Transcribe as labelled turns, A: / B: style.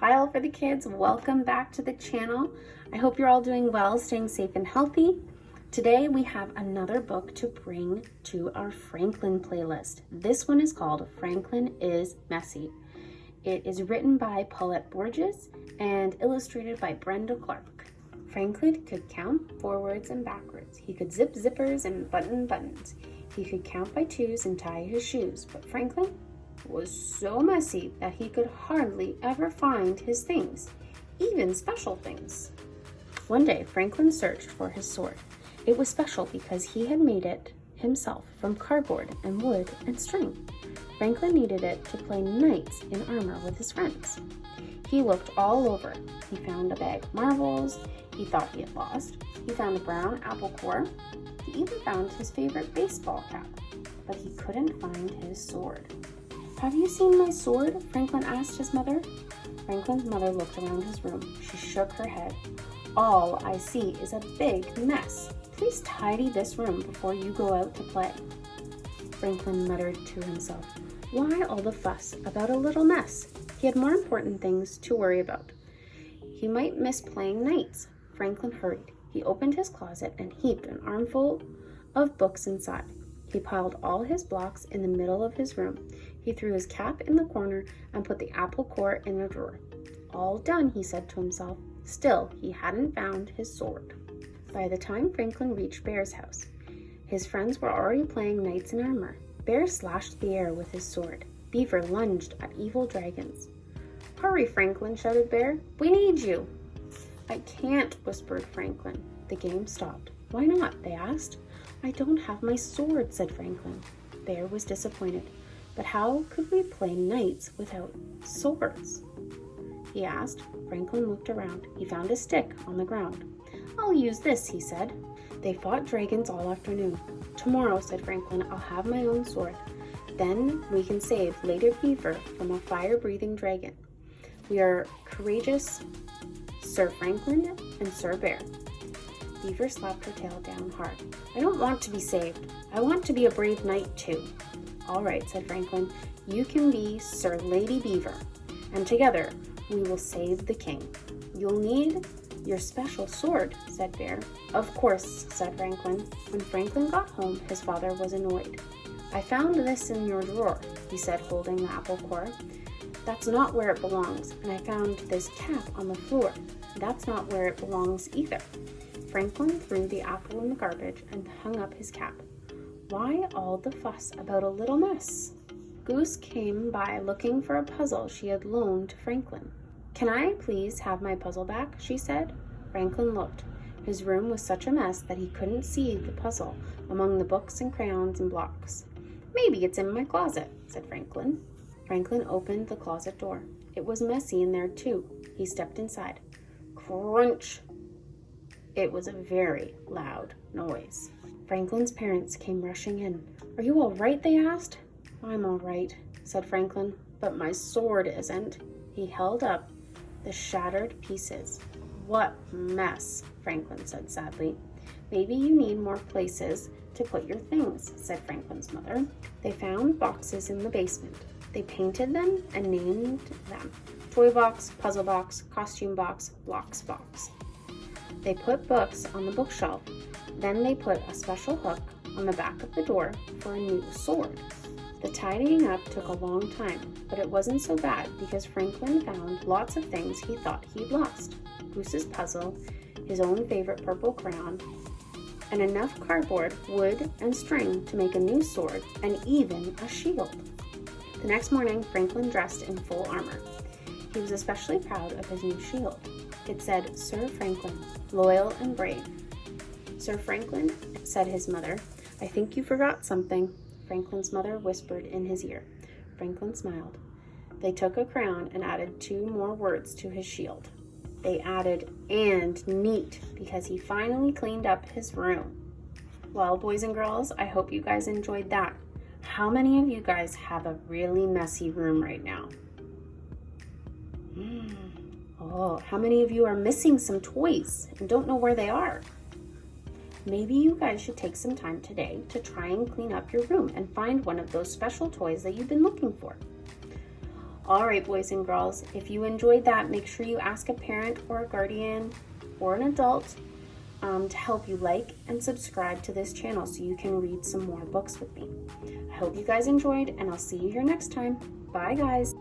A: Hi all for the kids, welcome back to the channel. I hope you're all doing well, staying safe and healthy. Today we have another book to bring to our Franklin playlist. This one is called Franklin is Messy. It is written by Paulette Bourgeois and illustrated by Brenda Clarke. Franklin could count forwards and backwards. He could zip zippers and button buttons. He could count by twos and tie his shoes, but Franklin was so messy that he could hardly ever find his things, even special things. One day, Franklin searched for his sword. It was special because he had made it himself from cardboard and wood and string. Franklin needed it to play knights in armor with his friends. He looked all over. He found a bag of marbles he thought he had lost. He found a brown apple core. He even found his favorite baseball cap, but he couldn't find his sword. "Have you seen my sword?" Franklin asked his mother. Franklin's mother looked around his room. She shook her head. "All I see is a big mess. Please tidy this room before you go out to play." Franklin muttered to himself, "Why all the fuss about a little mess?" He had more important things to worry about. He might miss playing knights. Franklin hurried. He opened his closet and heaped an armful of books inside. He piled all his blocks in the middle of his room. He threw his cap in the corner and put the apple core in a drawer. All done, he said to himself. Still, he hadn't found his sword. By the time Franklin reached Bear's house, his friends were already playing knights in armor. Bear slashed the air with his sword. Beaver lunged at evil dragons. "Hurry, Franklin," shouted Bear. "We need you." "I can't," whispered Franklin. The game stopped. "Why not?" they asked. "I don't have my sword," said Franklin. Bear was disappointed. "But how could we play knights without swords?" he asked. Franklin looked around. He found a stick on the ground. "I'll use this," he said. They fought dragons all afternoon. "Tomorrow," said Franklin, "I'll have my own sword. Then we can save Lady Beaver from a fire-breathing dragon. We are courageous Sir Franklin and Sir Bear." Beaver slapped her tail down hard. "I don't want to be saved. I want to be a brave knight too." "All right," said Franklin. "You can be Sir Lady Beaver, and together we will save the king. You'll need your special sword," said Bear. "Of course," said Franklin. When Franklin got home, his father was annoyed. "I found this in your drawer," he said, holding the apple core. "That's not where it belongs. And I found this cap on the floor. That's not where it belongs either." Franklin threw the apple in the garbage and hung up his cap. Why all the fuss about a little mess? Goose came by looking for a puzzle she had loaned to Franklin. "Can I please have my puzzle back?" she said. Franklin looked. His room was such a mess that he couldn't see the puzzle among the books and crayons and blocks. "Maybe it's in my closet," said Franklin. Franklin opened the closet door. It was messy in there too. He stepped inside. Crunch! It was a very loud noise. Franklin's parents came rushing in. "Are you all right?" they asked. "I'm all right," said Franklin, "but my sword isn't." He held up the shattered pieces. "What mess," Franklin said sadly. "Maybe you need more places to put your things," said Franklin's mother. They found boxes in the basement. They painted them and named them toy box, puzzle box, costume box, blocks box. They put books on the bookshelf. Then they put a special hook on the back of the door for a new sword. The tidying up took a long time, but it wasn't so bad because Franklin found lots of things he thought he'd lost. Goose's puzzle, his own favorite purple crayon, and enough cardboard, wood, and string to make a new sword and even a shield. The next morning, Franklin dressed in full armor. He was especially proud of his new shield. It said, "Sir Franklin, loyal and brave." "Sir Franklin," said his mother, "I think you forgot something." Franklin's mother whispered in his ear. Franklin smiled. They took a crayon and added 2 more words to his shield. They added "and neat" because he finally cleaned up his room. Well, boys and girls, I hope you guys enjoyed that. How many of you guys have a really messy room right now? Oh, how many of you are missing some toys and don't know where they are? Maybe you guys should take some time today to try and clean up your room and find one of those special toys that you've been looking for. All right, boys and girls, if you enjoyed that, make sure you ask a parent or a guardian or an adult to help you like and subscribe to this channel so you can read some more books with me. I hope you guys enjoyed, and I'll see you here next time. Bye, guys.